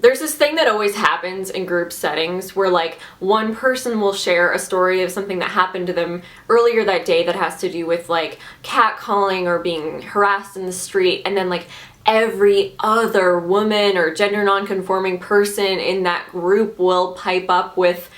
There's this thing that always happens in group settings where like one person will share a story of something that happened to them earlier that day that has to do with like catcalling or being harassed in the street, and then like every other woman or gender non-conforming person in that group will pipe up with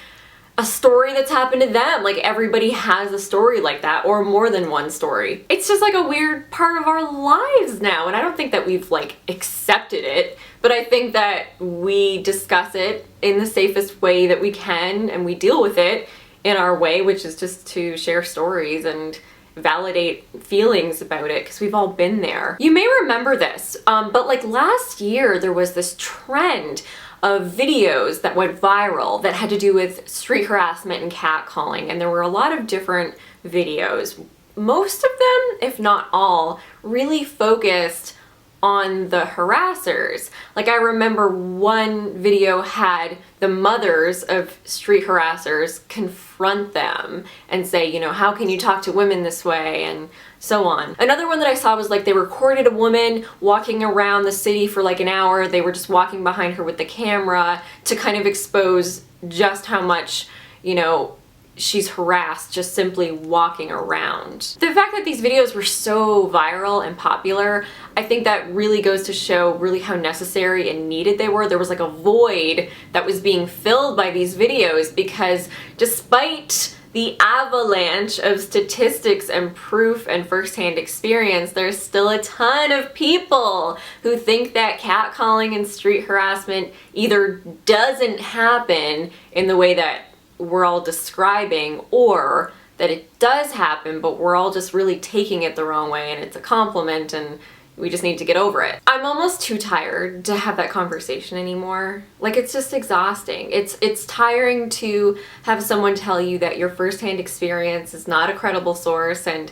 a story that's happened to them. Like everybody has a story like that, or more than one story. It's just like a weird part of our lives now, and I don't think that we've like accepted it, but I think that we discuss it in the safest way that we can, and we deal with it in our way, which is just to share stories and validate feelings about it, because we've all been there. You may remember this, but like last year there was this trend of videos that went viral that had to do with street harassment and catcalling, and there were a lot of different videos. Most of them, if not all, really focused on the harassers. Like I remember one video had the mothers of street harassers confront them and say, you know, how can you talk to women this way, and so on. Another one that I saw was like they recorded a woman walking around the city for like an hour. They were just walking behind her with the camera to kind of expose just how much, you know, she's harassed just simply walking around. The fact that these videos were so viral and popular, I think that really goes to show really how necessary and needed they were. There was like a void that was being filled by these videos, because despite the avalanche of statistics and proof and firsthand experience, there's still a ton of people who think that catcalling and street harassment either doesn't happen in the way that we're all describing, or that it does happen, but we're all just really taking it the wrong way and it's a compliment and we just need to get over it. I'm almost too tired to have that conversation anymore. Like, it's just exhausting. It's tiring to have someone tell you that your firsthand experience is not a credible source, and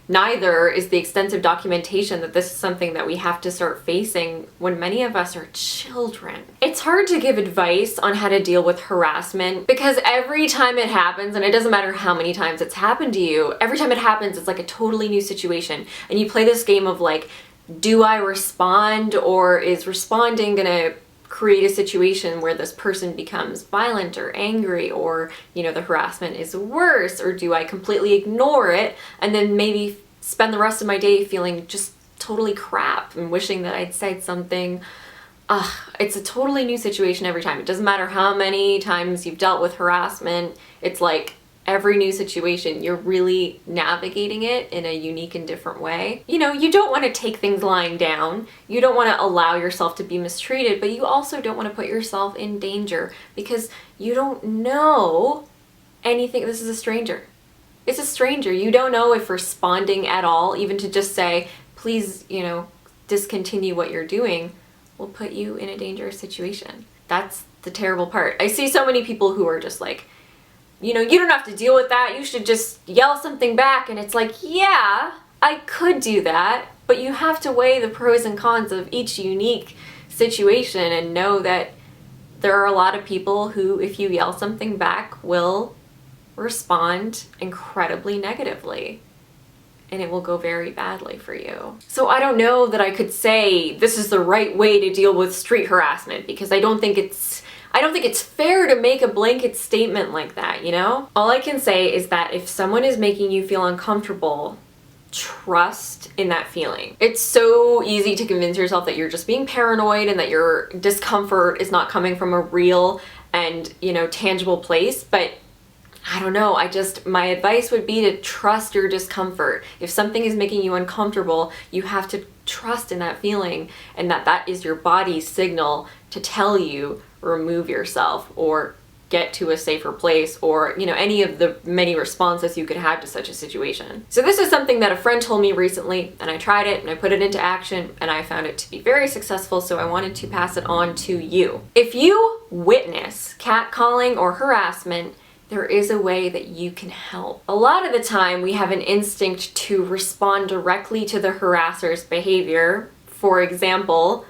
neither is the extensive documentation that this is something that we have to start facing when many of us are children. It's hard to give advice on how to deal with harassment, because every time it happens, and it doesn't matter how many times it's happened to you, every time it happens it's like a totally new situation, and you play this game of like, do I respond, or is responding gonna create a situation where this person becomes violent or angry, or, you know, the harassment is worse, or do I completely ignore it and then maybe spend the rest of my day feeling just totally crap and wishing that I'd said something. It's a totally new situation every time. It doesn't matter how many times you've dealt with harassment, it's like every new situation, you're really navigating it in a unique and different way. You know, you don't want to take things lying down. You don't want to allow yourself to be mistreated, but you also don't want to put yourself in danger, because you don't know anything. This is a stranger. It's a stranger. You don't know if responding at all, even to just say, please, you know, discontinue what you're doing, will put you in a dangerous situation. That's the terrible part. I see so many people who are just like, you know, you don't have to deal with that, you should just yell something back. And it's like, yeah, I could do that, but you have to weigh the pros and cons of each unique situation and know that there are a lot of people who, if you yell something back, will respond incredibly negatively, and it will go very badly for you. So I don't know that I could say this is the right way to deal with street harassment, because I don't think it's fair to make a blanket statement like that, you know? All I can say is that if someone is making you feel uncomfortable, trust in that feeling. It's so easy to convince yourself that you're just being paranoid and that your discomfort is not coming from a real and, you know, tangible place, but I don't know, my advice would be to trust your discomfort. If something is making you uncomfortable, you have to trust in that feeling, and that is your body's signal to tell you remove yourself or get to a safer place, or, you know, any of the many responses you could have to such a situation. So this is something that a friend told me recently, and I tried it and I put it into action and I found it to be very successful, so I wanted to pass it on to you. If you witness catcalling or harassment, there is a way that you can help. A lot of the time we have an instinct to respond directly to the harasser's behavior. For example,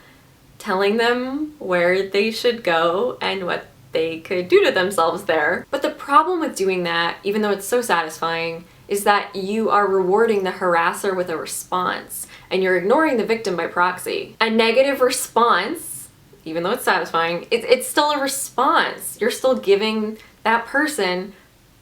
telling them where they should go and what they could do to themselves there. But the problem with doing that, even though it's so satisfying, is that you are rewarding the harasser with a response, and you're ignoring the victim by proxy. A negative response even though it's satisfying, it's still a response. You're still giving that person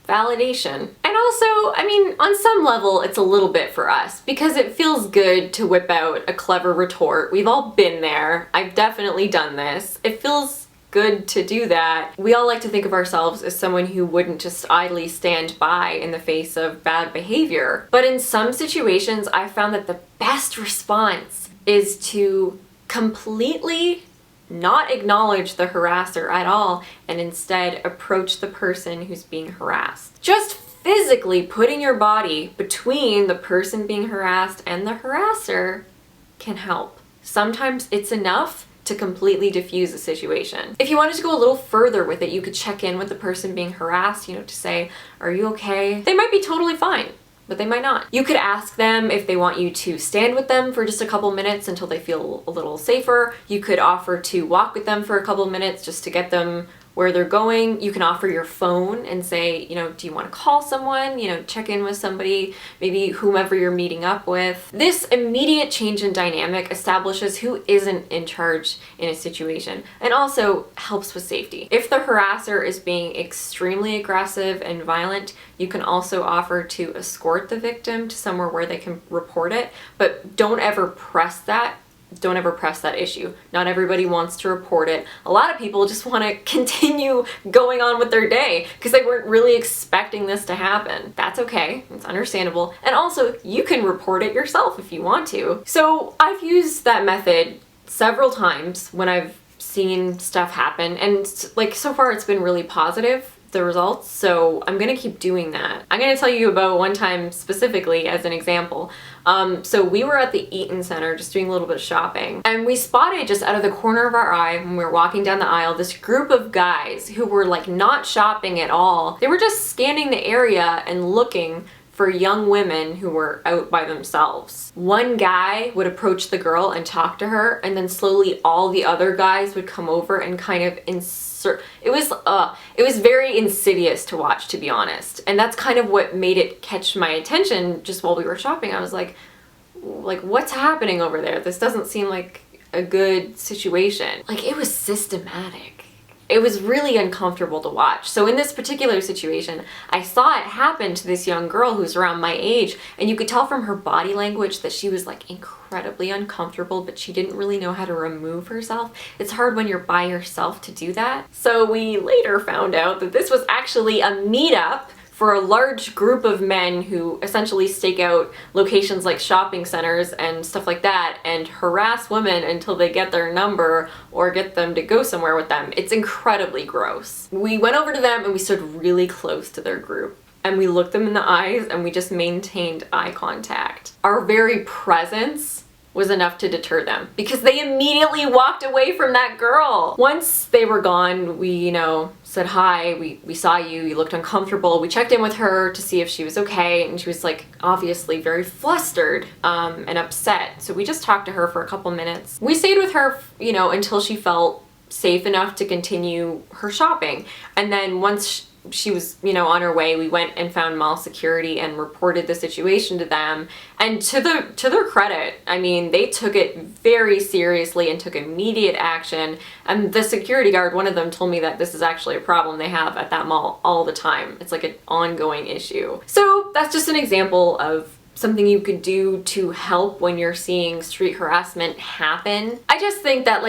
validation. And also, I mean, on some level, it's a little bit for us because it feels good to whip out a clever retort. We've all been there. I've definitely done this. It feels good to do that. We all like to think of ourselves as someone who wouldn't just idly stand by in the face of bad behavior. But in some situations, I found that the best response is to completely not acknowledge the harasser at all and instead approach the person who's being harassed. Just physically putting your body between the person being harassed and the harasser can help. Sometimes it's enough to completely diffuse the situation. If you wanted to go a little further with it, you could check in with the person being harassed, to say, are you okay? They might be totally fine, but they might not. You could ask them if they want you to stand with them for just a couple minutes until they feel a little safer. You could offer to walk with them for a couple minutes just to get them where they're going. You can offer your phone and say, do you want to call someone? Check in with somebody, maybe whomever you're meeting up with. This immediate change in dynamic establishes who isn't in charge in a situation and also helps with safety. If the harasser is being extremely aggressive and violent, you can also offer to escort the victim to somewhere where they can report it, but don't ever press that. Don't ever press that issue. Not everybody wants to report it. A lot of people just want to continue going on with their day because they weren't really expecting this to happen. That's okay. It's understandable. And also, you can report it yourself if you want to. So I've used that method several times when I've seen stuff happen, and so far it's been really positive, the results, so I'm gonna keep doing that. I'm gonna tell you about one time specifically as an example. So we were at the Eaton Center just doing a little bit of shopping, and we spotted just out of the corner of our eye when we were walking down the aisle this group of guys who were not shopping at all. They were just scanning the area and looking for young women who were out by themselves. One guy would approach the girl and talk to her, and then slowly all the other guys would come over and kind of it was very insidious to watch, to be honest. And that's kind of what made it catch my attention just while we were shopping. I was like, what's happening over there? This doesn't seem like a good situation. It was systematic. It was really uncomfortable to watch. So in this particular situation, I saw it happen to this young girl who's around my age, and you could tell from her body language that she was incredibly uncomfortable, but she didn't really know how to remove herself. It's hard when you're by yourself to do that. So we later found out that this was actually a meetup for a large group of men who essentially stake out locations like shopping centers and stuff like that and harass women until they get their number or get them to go somewhere with them. It's incredibly gross. We went over to them and we stood really close to their group, and we looked them in the eyes and we just maintained eye contact. Our very presence was enough to deter them because they immediately walked away from that girl. Once they were gone, we, said hi, we saw you, you looked uncomfortable. We checked in with her to see if she was okay, and she was obviously very flustered and upset. So we just talked to her for a couple minutes. We stayed with her, until she felt safe enough to continue her shopping. And then once she was, on her way, we went and found mall security and reported the situation to them. And to their credit, they took it very seriously and took immediate action. And the security guard, one of them, told me that this is actually a problem they have at that mall all the time. It's an ongoing issue. So that's just an example of something you could do to help when you're seeing street harassment happen. I just think that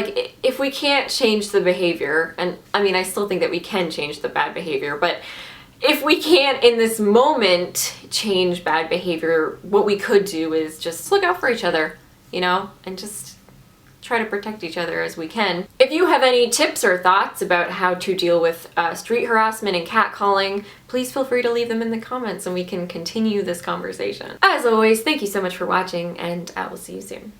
if we can't change the behavior, and I still think that we can change the bad behavior, but if we can't in this moment change bad behavior, what we could do is just look out for each other, and just try to protect each other as we can. If you have any tips or thoughts about how to deal with street harassment and catcalling, please feel free to leave them in the comments and we can continue this conversation. As always, thank you so much for watching, and I will see you soon.